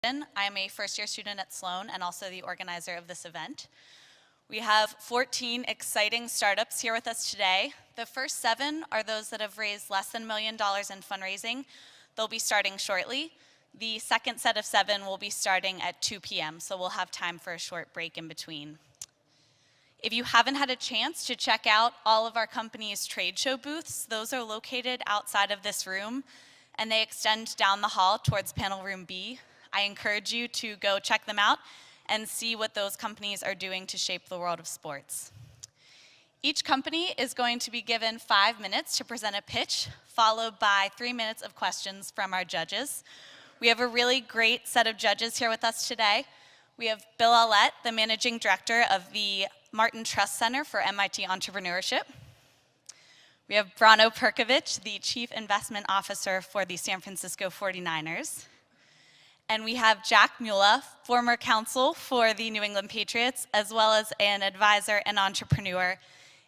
I'm a first-year student at Sloan and also the organizer of this event. We have 14 exciting startups here with us today. The first 7 are those that have raised less than $1 million in fundraising. They'll be starting shortly. The second set of 7 will be starting at 2 p.m., so we'll have time for a short break in between. If you haven't had a chance to check out all of our company's trade show booths, those are located outside of this room, and they extend down the hall towards panel room B. I encourage you to go check them out and see what those companies are doing to shape the world of sports. Each company is going to be given 5 minutes to present a pitch, followed by 3 minutes of questions from our judges. We have a really great set of judges here with us today. We have Bill Aulette, the Managing Director of the Martin Trust Center for MIT Entrepreneurship. We have Brano Perkovic, the Chief Investment Officer for the San Francisco 49ers. And we have Jack Mula, former counsel for the New England Patriots, as well as an advisor and entrepreneur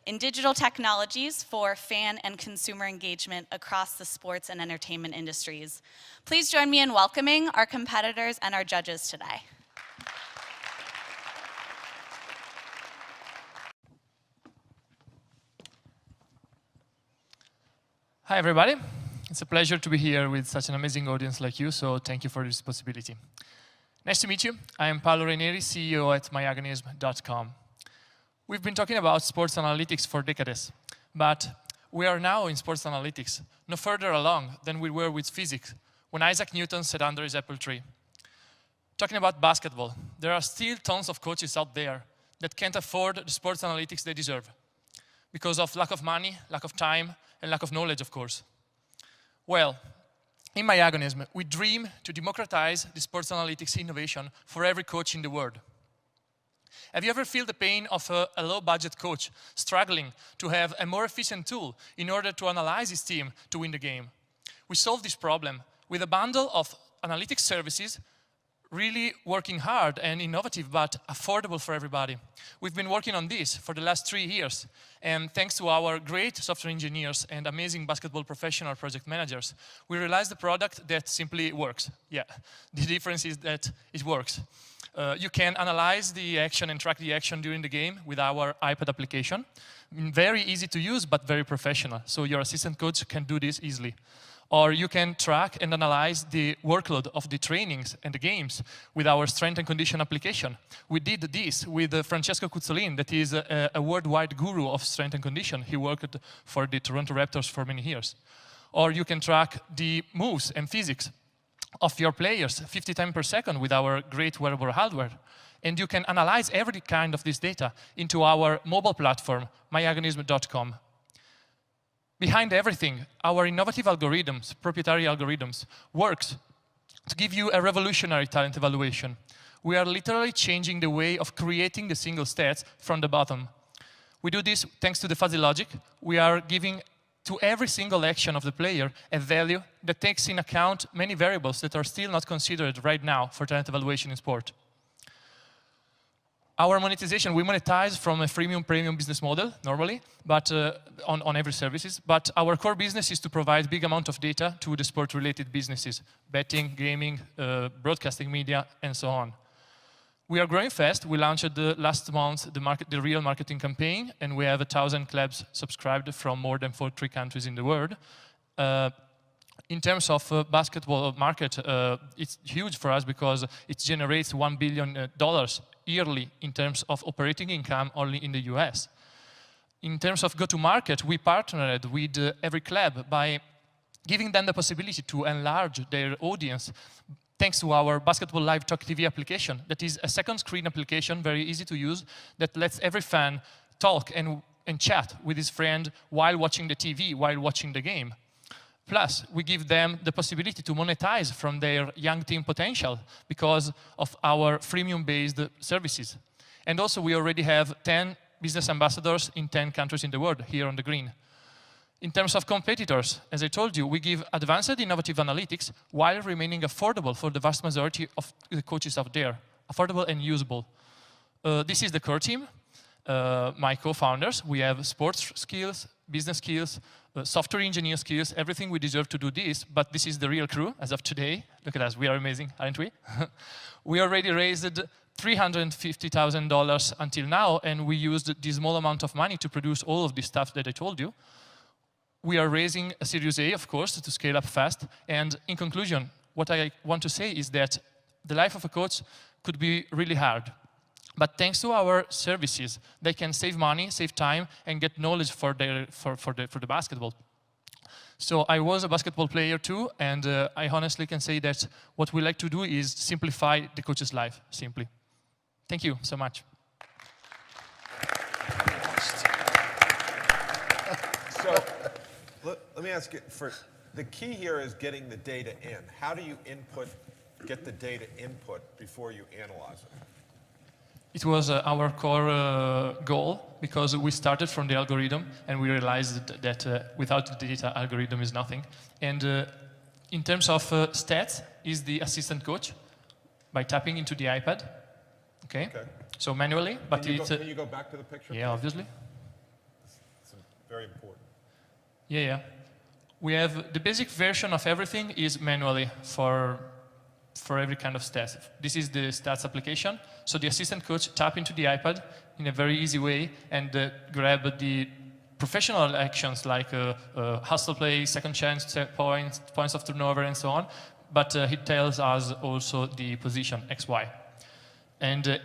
in digital technologies for fan and consumer engagement across the sports and entertainment industries. Please join me in welcoming our competitors and our judges today. Hi, everybody. It's a pleasure to be here with such an amazing audience like you, so thank you for this possibility. Nice to meet you. I am Paolo Ranieri, CEO at MYagonism.com. We've been talking about sports analytics for decades, but we are now in sports analytics, no further along than we were with physics, when Isaac Newton sat under his apple tree. Talking about basketball, there are still tons of coaches out there that can't afford the sports analytics they deserve, because of lack of money, lack of time, and lack of knowledge, of course. Well, in MYagonism, we dream to democratize the sports analytics innovation for every coach in the world. Have you ever felt the pain of a low-budget coach struggling to have a more efficient tool in order to analyze his team to win the game? We solve this problem with a bundle of analytics services really working hard and innovative, but affordable for everybody. We've been working on this for the last 3 years, and thanks to our great software engineers and amazing basketball professional project managers, we realized a product that simply works. Yeah, the difference is that it works. You can analyze the action and track the action during the game with our iPad application. Very easy to use, but very professional, so your assistant coach can do this easily. Or you can track and analyze the workload of the trainings and the games with our strength and condition application. We did this with Francesco Cuzzolin, that is a worldwide guru of strength and condition. He worked for the Toronto Raptors for many years. Or you can track the moves and physics of your players 50 times per second with our great wearable hardware. And you can analyze every kind of this data into our mobile platform, MYagonism.com. Behind everything, our innovative algorithms, proprietary algorithms, works to give you a revolutionary talent evaluation. We are literally changing the way of creating the single stats from the bottom. We do this thanks to the fuzzy logic. We are giving to every single action of the player a value that takes in account many variables that are still not considered right now for talent evaluation in sport. Our monetization, we monetize from a freemium premium business model normally, but on every services. But our core business is to provide big amount of data to the sport-related businesses, betting, gaming, broadcasting media, and so on. We are growing fast. We launched last month the real marketing campaign, and we have 1,000 clubs subscribed from more than 43 countries in the world. In terms of basketball market, it's huge for us because it generates $1 billion yearly in terms of operating income only in the US. In terms of go-to-market, we partnered with every club by giving them the possibility to enlarge their audience thanks to our Basketball Live Talk TV application. That is a second screen application, very easy to use, that lets every fan talk and chat with his friend while watching the TV, while watching the game. Plus, we give them the possibility to monetize from their young team potential because of our freemium-based services. And also, we already have 10 business ambassadors in 10 countries in the world, here on the green. In terms of competitors, as I told you, we give advanced innovative analytics while remaining affordable for the vast majority of the coaches out there, affordable and usable. This is the core team, my co-founders. We have sports skills, business skills, software engineer skills, everything we deserve to do this, but this is the real crew as of today. Look at us, we are amazing, aren't we? We already raised $350,000 until now, and we used this small amount of money to produce all of this stuff that I told you. We are raising a Series A, of course, to scale up fast. And in conclusion, what I want to say is that the life of a coach could be really hard. But thanks to our services, they can save money, save time, and get knowledge for the basketball. So I was a basketball player too, and I honestly can say that what we like to do is simplify the coach's life, simply. Thank you so much. So let me ask you, the key here is getting the data in. How do you get the data input before you analyze it? It was our core goal, because we started from the algorithm and we realized that without the data, algorithm is nothing. And in terms of stats, is the assistant coach by tapping into the iPad. Okay. So manually, but can you go back to the picture? Yeah, obviously. It's very important. Yeah. We have the basic version of everything is manually for every kind of stats. This is the stats application. So the assistant coach tap into the iPad in a very easy way and grab the professional actions like hustle play, second chance points of turnover, and so on. But he tells us also the position XY. And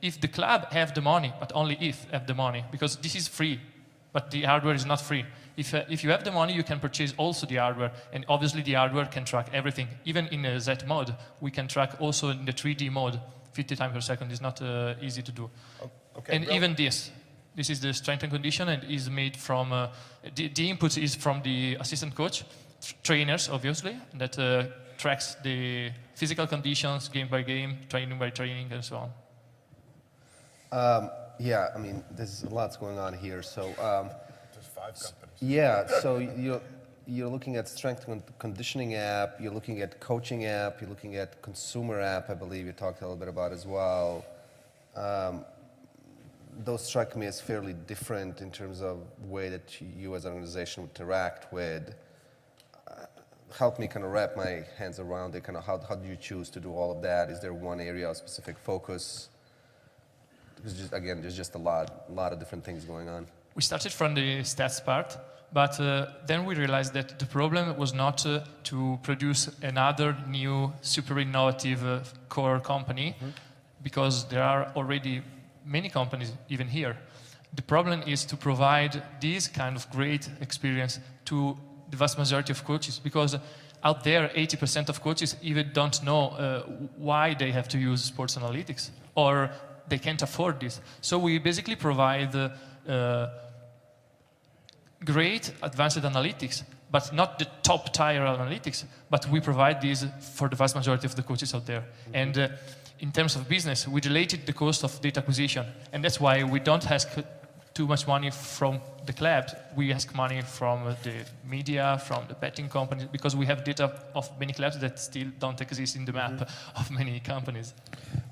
if the club have the money, but only if have the money, because this is free, but the hardware is not free. If you have the money, you can purchase also the hardware, and obviously the hardware can track everything. Even in a Z mode, we can track also in the 3D mode. 50 times per second is not easy to do. Okay, and even this is the strength and condition, and is made from, the input is from the assistant coach, trainers obviously, that tracks the physical conditions game by game, training by training, and so on. Yeah, I mean, there's lots going on here. So, There's 5 companies. yeah, so you're looking at strength and conditioning app, you're looking at coaching app, you're looking at consumer app, I believe you talked a little bit about as well. Those strike me as fairly different in terms of the way that you as an organization would interact with. Help me kind of wrap my hands around it. Kind of how do you choose to do all of that? Is there one area of specific focus? Because again, there's just a lot of different things going on. We started from the stats part, but then we realized that the problem was not to produce another new, super innovative core company, because there are already many companies even here. The problem is to provide this kind of great experience to the vast majority of coaches, because out there, 80% of coaches even don't know why they have to use sports analytics, or they can't afford this. So we basically provide great advanced analytics, but not the top tier analytics, but we provide these for the vast majority of the coaches out there. And in terms of business, we related the cost of data acquisition, and that's why we don't ask too much money from the clubs. We ask money from the media, from the betting companies, because we have data of many clubs that still don't exist in the map of many companies.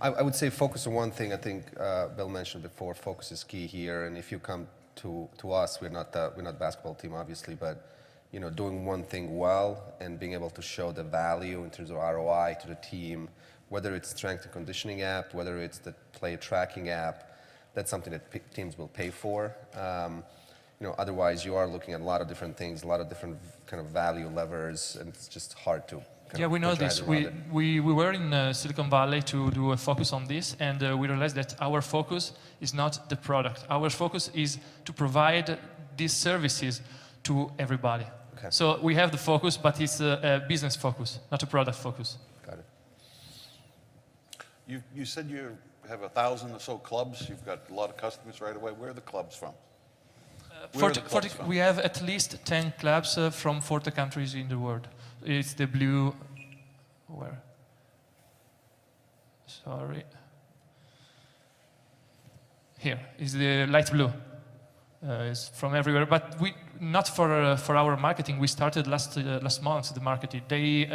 I would say focus on one thing. I think Bill mentioned before, focus is key here. And if you come to us, we're not a basketball team, obviously, but doing one thing well and being able to show the value in terms of ROI to the team, whether it's strength and conditioning app, whether it's the play tracking app, that's something that teams will pay for. Otherwise you are looking at a lot of different things, a lot of different kind of value levers, and it's just hard to. Yeah, we know this. We were in Silicon Valley to do a focus on this, and we realized that our focus is not the product. Our focus is to provide these services to everybody. Okay. So we have the focus, but it's a business focus, not a product focus. Got it. You said you have 1,000 or so clubs. You've got a lot of customers right away. Where are the clubs from? We have at least 10 clubs from 40 countries in the world. It's the blue. Where? Sorry. Here is the light blue. It's from everywhere, but we not for our marketing. We started last month the marketing. They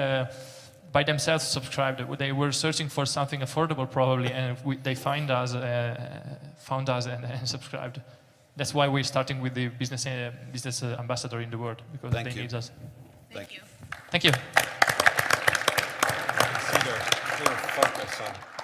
by themselves subscribed. They were searching for something affordable probably, and they found us and subscribed. That's why we're starting with the business ambassador in the world, because Thank they you. need us. Thank you. Thank you. See their focus on